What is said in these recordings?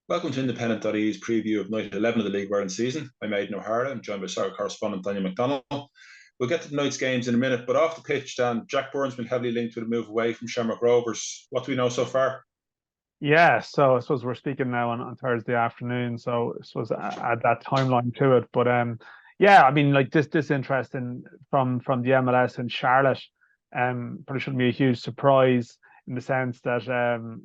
Welcome to Independent.ie's preview of night 11 of the League Ireland season. I'm Aidan O'Hara. I'm joined by soccer correspondent Daniel McDonald. We'll get to tonight's games in a minute, but off the pitch, Dan, Jack Byrne's been heavily linked with a move away from Shamrock Rovers. What do we know so far? Yeah, so I suppose we're speaking now on Thursday afternoon, so I suppose add that timeline to it. But yeah, I mean, like this interest in from the MLS in Charlotte, probably shouldn't be a huge surprise in the sense that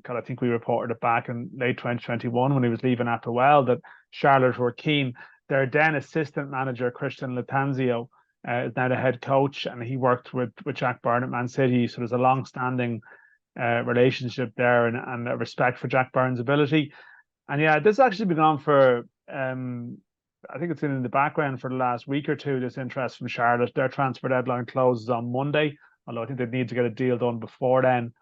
God, I think we reported it back in late 2021 when he was leaving Applewell that Charlotte were keen. Their then assistant manager Christian Latanzio is now the head coach, and he worked with Jack Byrne at Man City, so there's a long-standing relationship there and a respect for Jack Byrne's ability. And yeah, this actually been on for I think it's been in the background for the last week or two, this interest from Charlotte. Their transfer deadline closes on Monday, although I think they need to get a deal done before then.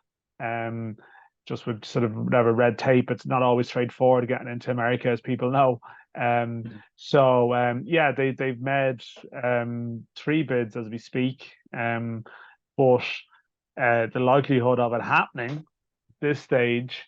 Just with sort of whatever red tape, it's not always straightforward getting into America, as people know. Yeah, they've made three bids as we speak. But the likelihood of it happening this stage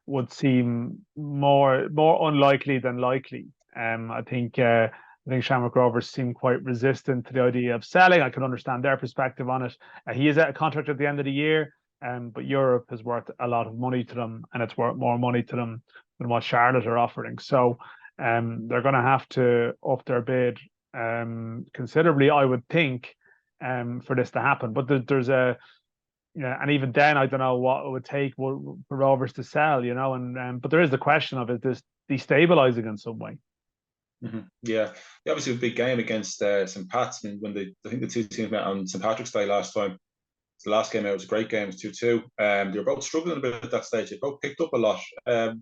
would seem more unlikely than likely. I think Shamrock Rovers seem quite resistant to the idea of selling. I can understand their perspective on it. He is out of contract at the end of the year, but Europe is worth a lot of money to them, and it's worth more money to them than what Charlotte are offering. So they're going to have to up their bid considerably, I would think, for this to happen. But there's and even then, I don't know what it would take for Rovers to sell, but there is the question of, is this destabilizing in some way? Yeah, obviously a big game against St. Pat's. I mean, I think the two teams met on St. Patrick's Day last time. The last game out was a great game, it was 2-2. They were both struggling a bit at that stage. They both picked up a lot. I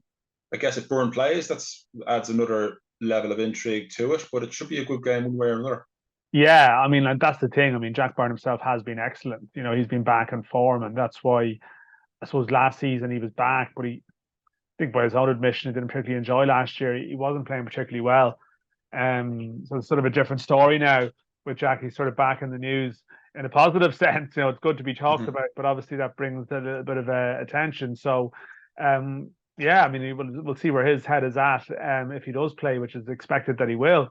guess if Byrne plays, that adds another level of intrigue to it, but it should be a good game one way or another. Yeah, I mean, and that's the thing. I mean, Jack Byrne himself has been excellent. He's been back in form, and that's why I suppose last season he was back, but I think by his own admission, he didn't particularly enjoy last year. He wasn't playing particularly well. So it's sort of a different story now with Jack. He's sort of back in the news in a positive sense. It's good to be talked about, but obviously that brings a little bit of attention. So, yeah, I mean, we'll see where his head is at if he does play, which is expected that he will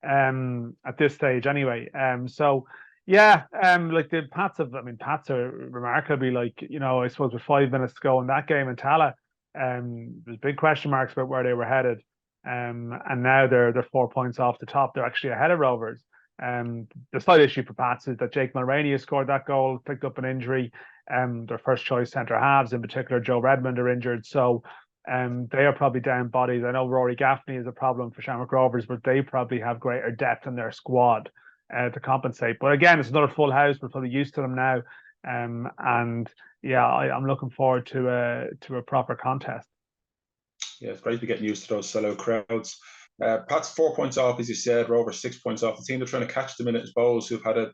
at this stage anyway. So yeah, like the Pats Pats are remarkably, like, I suppose with 5 minutes to go in that game in Tala, there's big question marks about where they were headed. And now they're 4 points off the top. They're actually ahead of Rovers. The slight issue for Pats is that Jake Mulroney has scored that goal, picked up an injury. Their first choice centre halves, in particular Joe Redmond, are injured. So they are probably down bodies. I know Rory Gaffney is a problem for Shamrock Rovers, but they probably have greater depth in their squad to compensate. But again, it's another full house. We're probably used to them now. And yeah, I'm looking forward to a proper contest. Yeah, it's great to be getting used to those sellout crowds. Pat's 4 points off, as you said. Rovers 6 points off. The team they're trying to catch them in is Bows, who've had a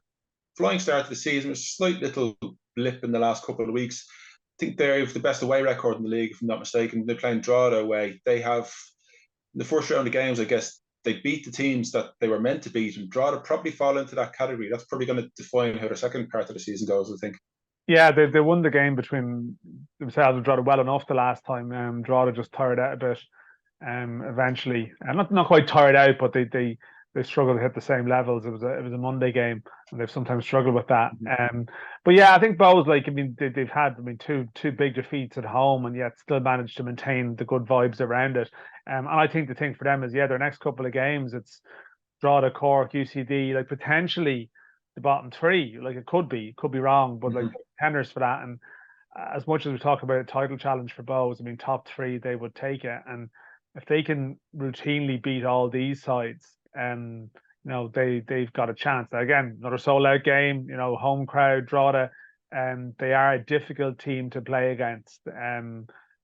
flying start to the season, a slight little blip in the last couple of weeks. I think they have the best away record in the league, if I'm not mistaken. They're playing Drogheda away. They have, in the first round of games, I guess, they beat the teams that they were meant to beat, and Drogheda probably fall into that category. That's probably going to define how the second part of the season goes, I think. Yeah, they won the game between themselves and Drogheda well enough the last time. Drogheda just tired out a bit eventually. And not quite tired out, but they struggled to hit the same levels. It was a Monday game, and they've sometimes struggled with that. But yeah, I think Bows, like, I mean, they've had two big defeats at home, and yet still managed to maintain the good vibes around it. And I think the thing for them is, yeah, their next couple of games, it's Drogheda, Cork, UCD, like potentially the bottom three. Like it could be wrong, but like contenders for that. And as much as we talk about a title challenge for Bows, I mean, top three, they would take it. And if they can routinely beat all these sides, they've got a chance. Now, again, another sold out game, home crowd, Drogheda, they are a difficult team to play against.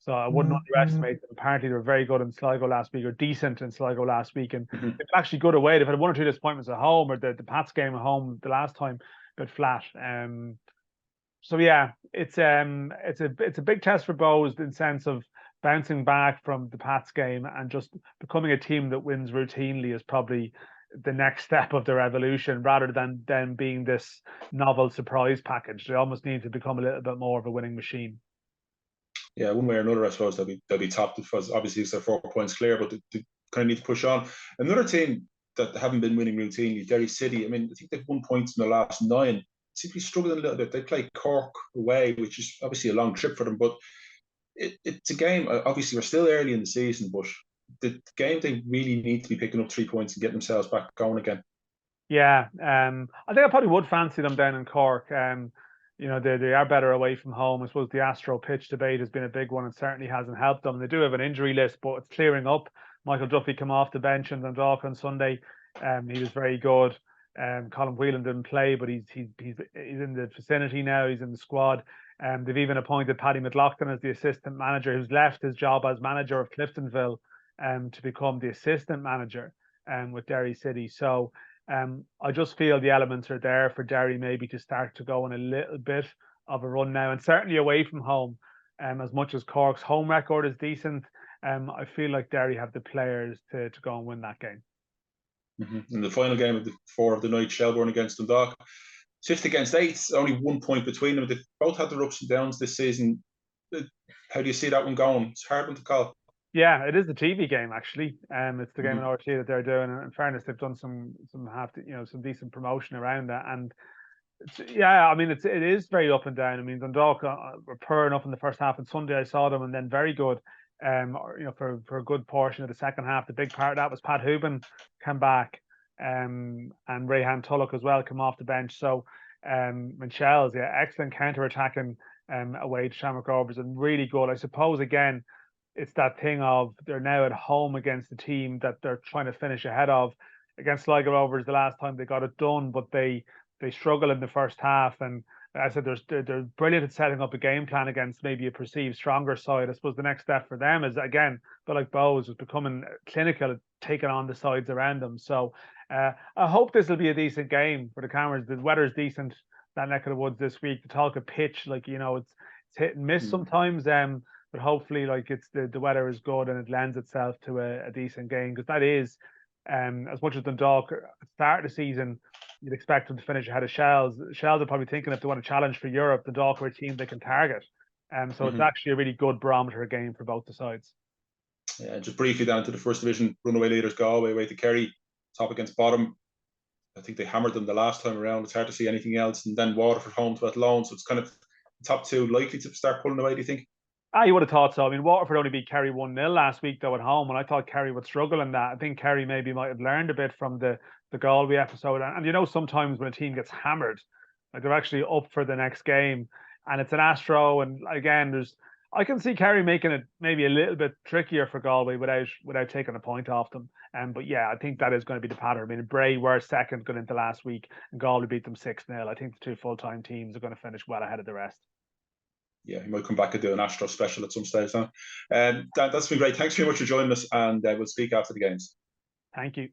So I wouldn't underestimate them. Apparently, they were very good in Sligo last week, or decent in Sligo last week, and they've been actually good away. They've had one or two disappointments at home, or the Pats game at home the last time, but flat. So yeah, it's a big test for Bows in sense of bouncing back from the Pats game and just becoming a team that wins routinely is probably the next step of their evolution, rather than them being this novel surprise package. They almost need to become a little bit more of a winning machine. Yeah, one way or another, I suppose they'll be topped because obviously it's their 4 points clear, but they kind of need to push on. Another team that haven't been winning routinely, Derry City. I mean, I think they've won points in the last 9. Seem to be struggling a little bit. They play Cork away, which is obviously a long trip for them, but it's a game. Obviously, we're still early in the season, but the game they really need to be picking up 3 points and getting themselves back going again. Yeah, I think I probably would fancy them down in Cork. You know, they are better away from home. I suppose the Astro pitch debate has been a big one and certainly hasn't helped them. They do have an injury list, but it's clearing up. Michael Duffy came off the bench in Dundalk on Sunday. He was very good. Colin Whelan didn't play, but he's in the vicinity now. He's in the squad. They've even appointed Paddy McLaughlin as the assistant manager, who's left his job as manager of Cliftonville to become the assistant manager with Derry City. So I just feel the elements are there for Derry maybe to start to go on a little bit of a run now, and certainly away from home. As much as Cork's home record is decent, I feel like Derry have the players to go and win that game. In the final game of the 4 of the night, Shelbourne against Dundalk, 5th against 8th, only 1 point between them. They've both had their ups and downs this season. How do you see that one going? It's a hard one to call. Yeah, it is the TV game actually. It's the game in Mhm. RT that they're doing. And in fairness, they've done some some decent promotion around that. And yeah, I mean it is very up and down. I mean Dundalk were poor enough in the first half, and Sunday I saw them, and then very good. For a good portion of the second half. The big part of that was Pat Hooban came back, and Rayhan Tulloch as well come off the bench. So, Michelle's excellent counter attacking away to Shamrock Rovers and really good. I suppose again it's that thing of they're now at home against a team that they're trying to finish ahead of. Against Sligo Rovers, the last time they got it done, but they struggle in the first half. And I said they're brilliant at setting up a game plan against maybe a perceived stronger side. I suppose the next step for them is again, but like Bowes is becoming clinical at taking on the sides around them. So I hope this will be a decent game for the Cameras. The weather's decent that neck of the woods this week. The talk of pitch, like it's hit and miss sometimes. But hopefully, like it's the weather is good and it lends itself to a decent game, because that is, as much as Dundalk start of the season, you'd expect them to finish ahead of Shells. Shells are probably thinking if they want to challenge for Europe, Dundalk are a team they can target. So it's actually a really good barometer game for both the sides. Yeah, just briefly down to the first division, runaway leaders Galway away to Kerry, top against bottom. I think they hammered them the last time around. It's hard to see anything else. And then Waterford home to Athlone. So it's kind of top 2 likely to start pulling away, do you think? You would have thought so. I mean, Waterford only beat Kerry 1-0 last week, though, at home, and I thought Kerry would struggle in that. I think Kerry maybe might have learned a bit from the Galway episode. And sometimes when a team gets hammered, like they're actually up for the next game, and it's an Astro, and again, I can see Kerry making it maybe a little bit trickier for Galway without taking a point off them. But yeah, I think that is going to be the pattern. I mean, Bray were second going into last week, and Galway beat them 6-0. I think the 2 full-time teams are going to finish well ahead of the rest. Yeah, he might come back and do an Astro special at some stage. Huh? That's been great. Thanks very much for joining us, and we'll speak after the games. Thank you.